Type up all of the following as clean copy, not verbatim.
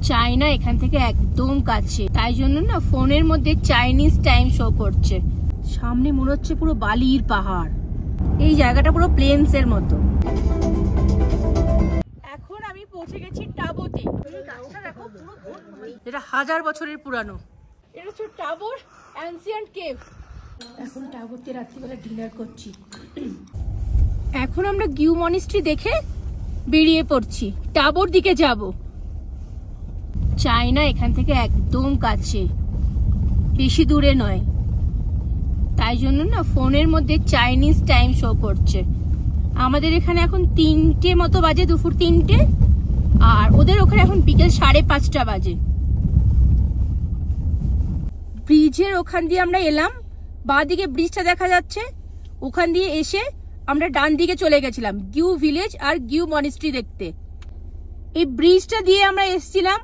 China এখান থেকে একদম কাছে, তাই জন্য না ফোনের মধ্যে চাইনিজ টাইম শো করছে। সামনে মনে হচ্ছে পুরো বালির পাহাড়, এই জায়গাটা পুরো প্লেনস এর মতো। এখন আমি পৌঁছে গেছি টাবোতে, যেটা 1000 বছরের পুরানো। এটা হচ্ছে টাবোর অ্যানসিয়েন্ট কেভ। এখন টাবোতে রাত্রিবেলা ডিনার করছি। এখন আমরা গিউ মনিস্ট্রি দেখে বেরিয়ে পড়ছি, টাবোর দিকে যাব। চায়না এখান থেকে একদম কাছে, বেশি দূরে নয়, তাই জন্য না ফোনের মধ্যে চাইনিজ টাইম শো করছে। আমাদের এখানে এখন 3টে মতো বাজে, দুপুর 3টে, আর ওদের ওখানে এখন বিকেল 5:30 বাজে। ব্রিজের ওখান দিয়ে আমরা এলাম, বাঁ দিকে ব্রিজটা দেখা যাচ্ছে, ওখান দিয়ে এসে আমরা ডান দিকে চলে গেছিলাম গিউ ভিলেজ আর গিউ মনিস্ট্রি দেখতে। এই ব্রিজটা দিয়ে আমরা এসেছিলাম,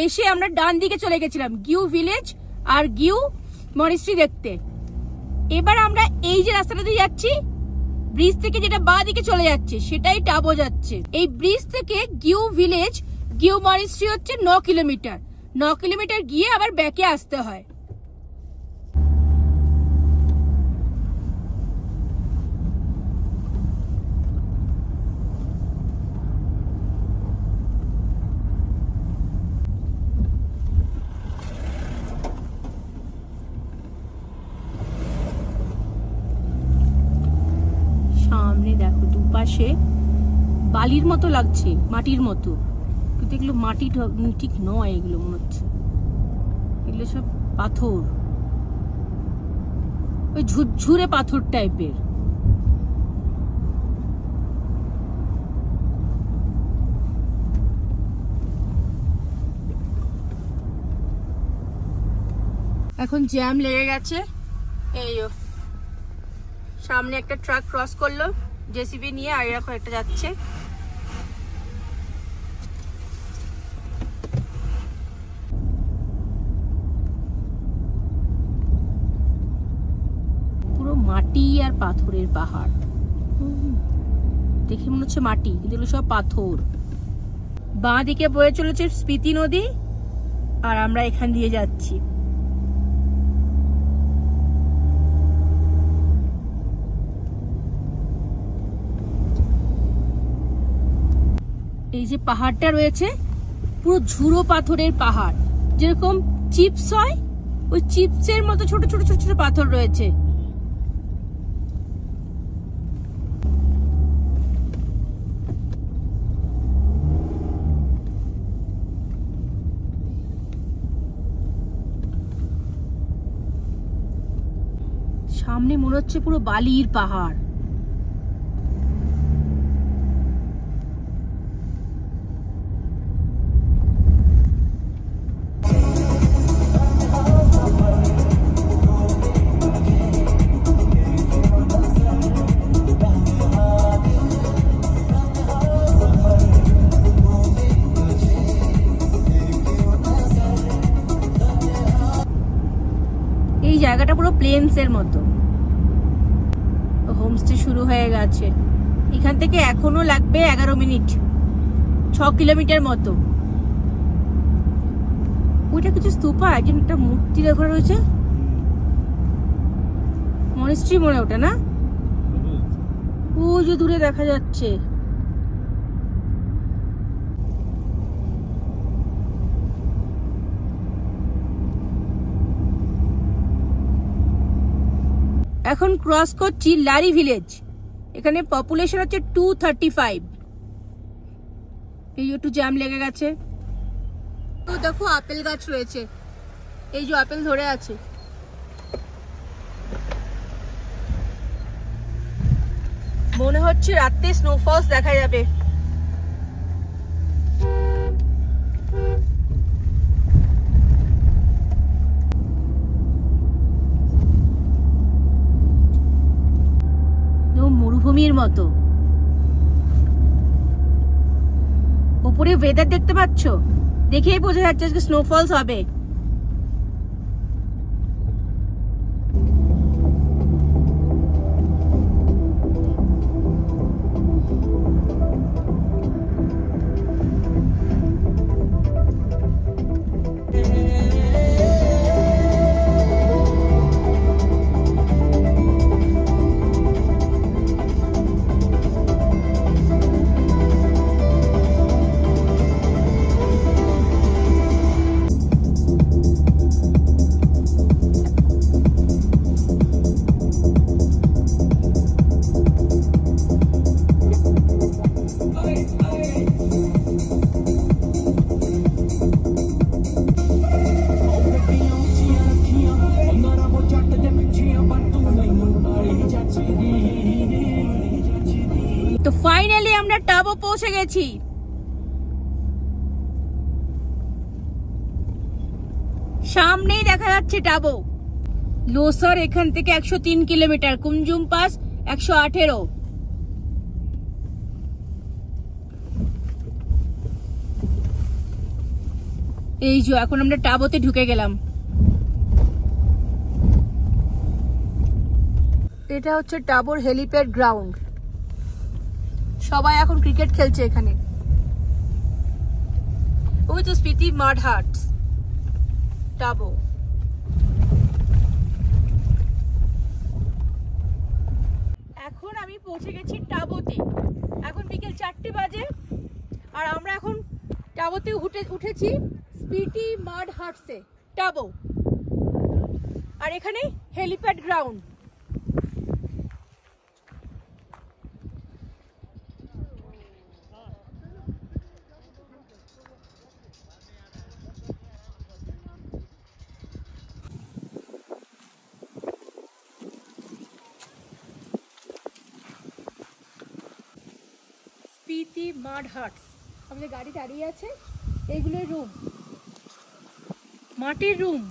এসে আমরা ডান দিকে চলে গেছিলাম গিউ ভিলেজ আর গিউ মনিস্ট্রি দেখতে। এবার আমরা এই যে রাস্তাটা দিয়ে যাচ্ছি, ব্রিজ থেকে যেটা বাঁ দিকে চলে যাচ্ছে সেটাই টাবো যাচ্ছে। এই ব্রিজ থেকে গিউ ভিলেজ গিউ মনিস্ট্রি হচ্ছে 9 কিলোমিটার। 9 কিলোমিটার গিয়ে আবার ব্যাকে আসতে হয়। সামনে দেখো দুপাশে বালির মতো লাগছে, মাটির মতো, কিন্তু এগুলো মাটি ঠিক নয়, এগুলো মনে হচ্ছে এগুলো সব পাথর, ওই ঝুরঝুরে পাথর টাইপের। এখন জ্যাম লেগে গেছে, এই সামনে একটা ট্রাক ক্রস করলো জেসিবি নিয়ে, আর এরকম একটা যাচ্ছে। পুরো মাটি আর পাথরের পাহাড়, দেখে মনে হচ্ছে মাটি, কিন্তু এগুলো সব পাথর। বাঁ দিকে বয়ে চলেছে স্পিতি নদী, আর আমরা এখান দিয়ে যাচ্ছি। এই যে পাহাড়টা রয়েছে পুরো ঝুড়ো পাথরের পাহাড়, যেরকম চিপস হয় ওই চিপসের মতো ছোট ছোট ছোট ছোট পাথর রয়েছে। সামনে মনে হচ্ছে পুরো বালির পাহাড়। জায়গাটা পুরো প্লেনস এর মতো। হোমস্টে শুরু হয়ে গেছে, এখান থেকে এখনো লাগবে 11 মিনিট, 6 কিলোমিটার মতো। ওইটা কিছু স্তূপা, একজন একটা মূর্তি রাখা রয়েছে, মনিস্ট্রি মনে ওটা না, ও যে দূরে দেখা যাচ্ছে। এখন ক্রস করছি লারি ভিলেজ, এখানে পপুলেশন হচ্ছে 235। এই একটু জ্যাম লেগে গেছে। তো দেখো আপেল গাছ রয়েছে, এই যে আপেল ধরে আছে। মনে হচ্ছে রাতে স্নোফলস দেখা যাবে। মরুভূমির মতো। উপরে ওয়েদার দেখতে পাচ্ছ, দেখেই বোঝা যাচ্ছে আজকে স্নোফলস হবে। পৌঁছে গেছি। সামনেই দেখা যাচ্ছে টাবো। লোসার এখান থেকে 103 কিলোমিটার, কুমজুম পাস 118। এই যে এখন আমরা টাবোতে ঢুকে গেলাম। এটা হচ্ছে টাবোর হেলিপ্যাড গ্রাউন্ড। সবাই এখন ক্রিকেট খেলছে এখানে। ওই তো স্পিতি মাড হাটস, টাবো। এখন আমি পৌঁছে গেছি টাবোতে। এখন বিকেল 4টে বাজে আর আমরা এখন টাবোতে উঠেছি স্পিতি মাড হাটসে, টাবো। আর এখানে হেলিপ্যাড গ্রাউন্ড। স্পিতি মাড হাটস, আমাদের গাড়ি দাঁড়িয়ে আছে। এইগুলো রুম, মাটির রুম।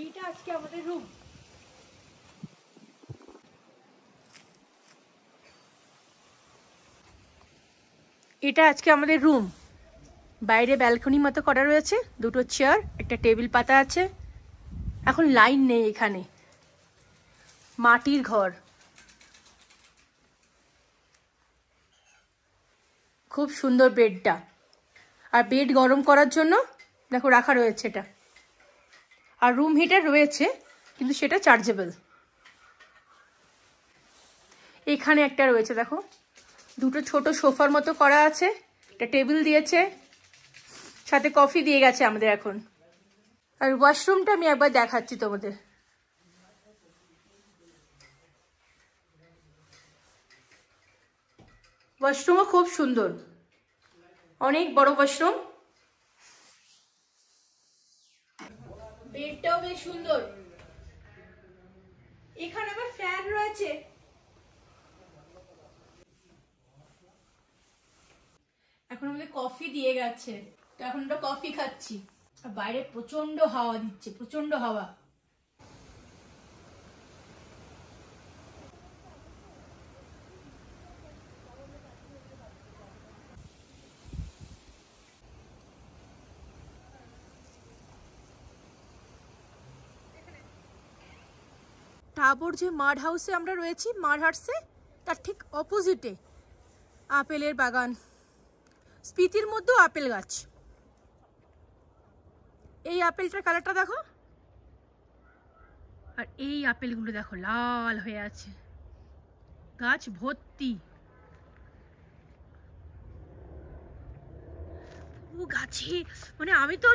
এইটা আজকে আমাদের রুম। এটা আজকে আমাদের রুম। বাইরে ব্যালকনি মতো করা রয়েছে, দুটো চেয়ার, একটা টেবিল পাতা আছে। এখন লাইন নেই এখানে। মাটির ঘর, খুব সুন্দর বেডটা। আর বেড গরম করার জন্য দেখো রাখা রয়েছে এটা। আর রুম হিটার রয়েছে, কিন্তু সেটা চার্জেবল। এখানে একটা রয়েছে দেখো, দুটো ছোট সোফার মতো করা আছে, একটা টেবিল দিয়েছে, সাথে কফি দিয়ে গেছে আমাদের এখন। আর ওয়াশরুমটা আমি একবার দেখাচ্ছি তোমাদের। ওয়াশরুমও খুব সুন্দর, অনেক বড় ওয়াশরুম। বেডটাও বেশ সুন্দর। এখানে আবার ফ্যান রয়েছে। এখন আমাদের কফি দিয়ে গেছে, তো এখন আমরা কফি খাচ্ছি। আর বাইরে প্রচন্ড হাওয়া দিচ্ছে, প্রচন্ড হাওয়া। টাবোর যে মাড হাউসে আমরা রয়েছি, মাড হাটসে, তার ঠিক অপোজিটে আপেলের বাগান। স্পিতির মধ্যেও আপেল গাছ। এই আপেলটার কালারটা দেখো, আর এই আপেলগুলো দেখো লাল হয়ে আছে, গাছ ভর্তি। ও গাছে মানে আমি তো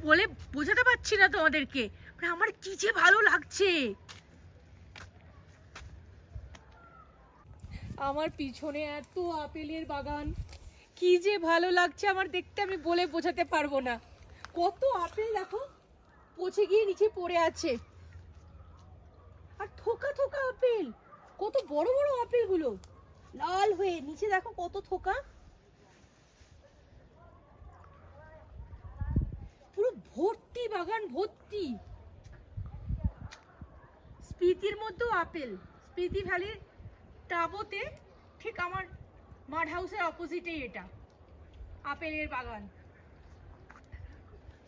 বলে বোঝাতে পারছি না তোমাদেরকে, মানে আমার কি যে ভালো লাগছে। আমার পিছনে এত আপেলের বাগান, কি যে ভালো লাগছে আমার দেখতে, আমি বলে বোঝাতে পারবো না। কত আপেল দেখো পচে গিয়ে নিচে পড়ে আছে, আর থোকা থোকা আপেল, কত বড় বড় আপেলগুলো লাল হয়ে নিচে দেখো কত থোকা। পুরো ভর্তি বাগান, ভর্তি। স্পিতির মধ্যেও আপেল। স্পিতি ভ্যালির টাবোতে ঠিক আমার মাড হাউসের অপোজিটেই এটা আপেলের বাগান।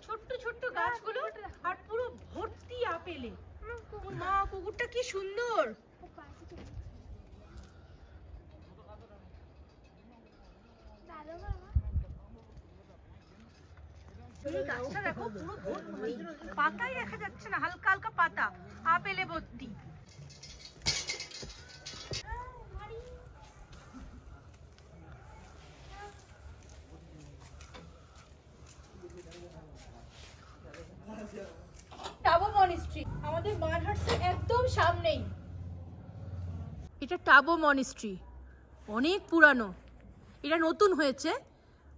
ছোট্ট ছোট্ট গাছগুলো আর পুরো ভর্তি আপেলে। মা, কুকুরটা কি সুন্দর। গাছটা দেখো পুরো ভর্তি, পাতাই দেখা যাচ্ছে না, হালকা হালকা পাতা, আপেলে ভর্তি। টাবো মনিস্ট্রি আমাদের মাড হাটসের একদম সামনেই। এটা টাবো মনিস্ট্রি, অনেক পুরানো। এটা নতুন হয়েছে,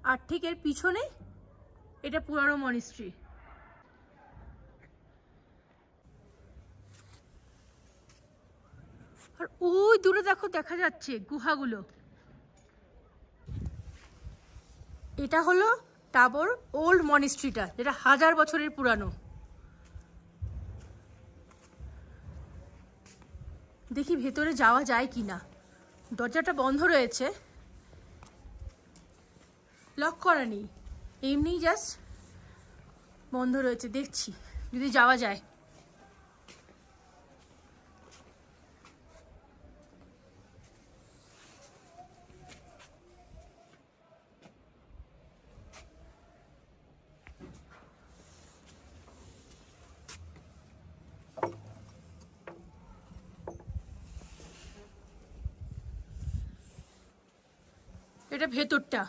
আর ঠিক এর পিছনে এটা পুরানো মনিস্ট্রি। আর ওই দূরে দেখো দেখা যাচ্ছে গুহাগুলো। এটা হলো টাবোর ওল্ড মনিস্ট্রিটা, যেটা 1000 বছরের পুরানো। দেখি ভেতরে যাওয়া যায় কি না। দরজাটা বন্ধ রয়েছে, লক করা নেই, এমনি জাস্ট বন্ধ রয়েছে। দেখছি যদি যাওয়া যায়। এটা ভেতরটা।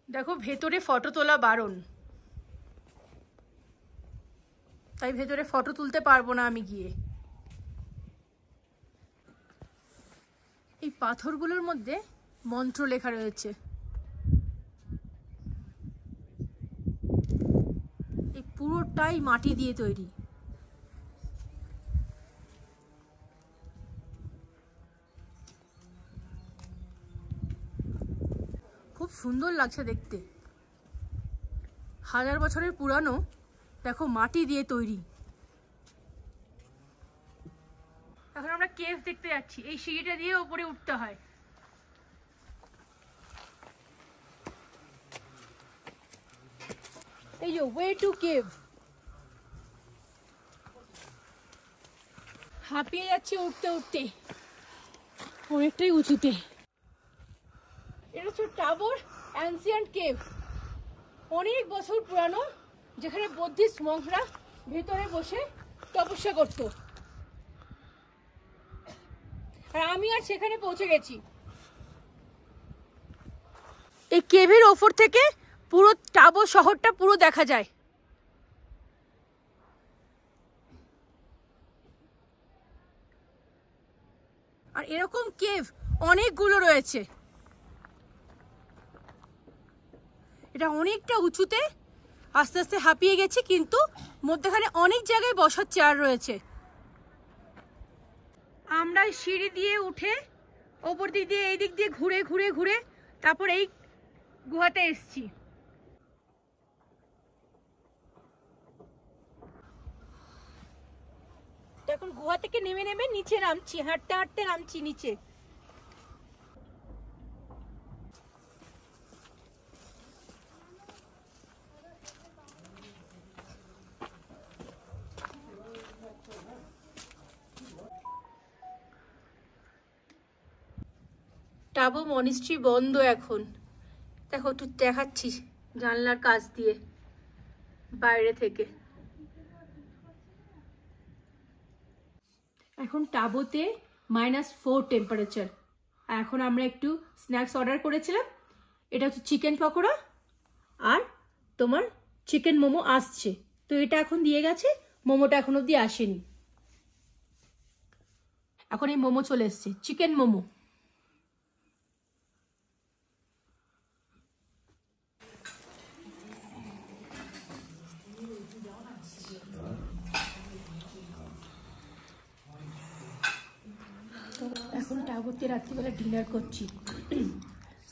দেখো ভেতরে ফটো তোলা বারণ, তাই ভেতরে ফটো তুলতে পারবো না আমি গিয়ে। এই পাথরগুলোর মধ্যে মন্ত্র লেখা রয়েছে। এই পুরোটাই মাটি দিয়ে তৈরি। খুব সুন্দর লাগছে দেখতে। 1000 বছরের পুরানো, দেখো মাটি দিয়ে তৈরি। এখন আমরা কেভ দেখতে যাচ্ছি। এই সিঁড়িটা দিয়ে উপরে উঠতে হয়। এই যে ওয়ে টু কেভ। হাঁপিয়ে যাচ্ছে উঠতে উঠতে, অনেকটাই উঁচুতে। এটা হচ্ছে টাবোর অ্যানসিয়েন্ট কেভ, অনেক বছর পুরানো, যেখানে বৌদ্ধিস্ট মঙ্করা ভেতরে বসে তপস্যা করত। আর আমি আর সেখানে পৌঁছে গেছি। এই কেভের ওপর থেকে পুরো টাবো শহরটা পুরো দেখা যায়। আর এরকম কেভ অনেকগুলো রয়েছে। এটা অনেকটা উঁচুতে, আস্তে আস্তে হাঁপিয়ে গেছি, কিন্তু মধ্যখানে অনেক জায়গায় বসার চেয়ার রয়েছে। আমরা সিঁড়ি দিয়ে উঠে ওপর দিক দিয়ে এই দিক দিয়ে ঘুরে ঘুরে ঘুরে তারপর এই গুহাতে এসছি। এখন গুহা থেকে নেমে নেমে নিচে নামছি, হাঁটতে হাঁটতে নামছি নিচে। টাবো মনিস্ট্রি বন্ধ এখন। দেখো একটু দেখাচ্ছি জানলার কাছ দিয়ে বাইরে থেকে। এখন টাবোতে -4 টেম্পারেচার। এখন আমরা একটু স্ন্যাক্স অর্ডার করেছিলাম। এটা হচ্ছে চিকেন পকোড়া আর তোমার চিকেন মোমো আসছে। তো এটা এখন দিয়ে গেছে, মোমোটা এখন অবধি আসেনি। এখন এই মোমো চলে এসছে, চিকেন মোমো। তো এখন টাবোতে রাত্রিবেলা ডিনার করছি,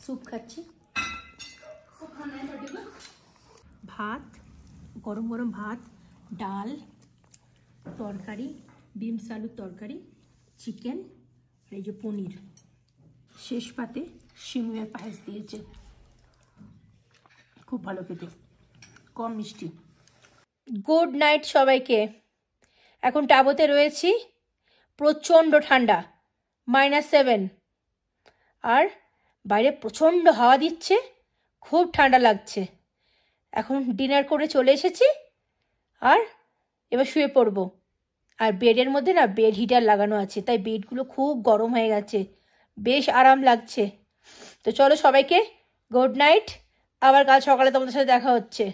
স্যুপ খাচ্ছি। ভাত, গরম গরম ভাত, ডাল, তরকারি, বিনস আলুর তরকারি, চিকেন, আর এই যে পনির। শেষ পাতে সিমুয়ের পায়েস দিয়েছে, খুব ভালো খেতে, কম মিষ্টি। গুড নাইট সবাইকে। এখন টাবোতে রয়েছি, প্রচণ্ড ঠান্ডা, -7, আর বাইরে প্রচণ্ড হাওয়া দিচ্ছে, খুব ঠান্ডা লাগছে। এখন ডিনার করে চলে এসেছি, আর এবার শুয়ে পড়বো। আর বেডের মধ্যে না বেড হিটার লাগানো আছে, তাই বেডগুলো খুব গরম হয়ে গেছে, বেশ আরাম লাগছে। তো চলো সবাইকে গুড নাইট, আবার কাল সকালে তোমাদের সাথে দেখা হচ্ছে।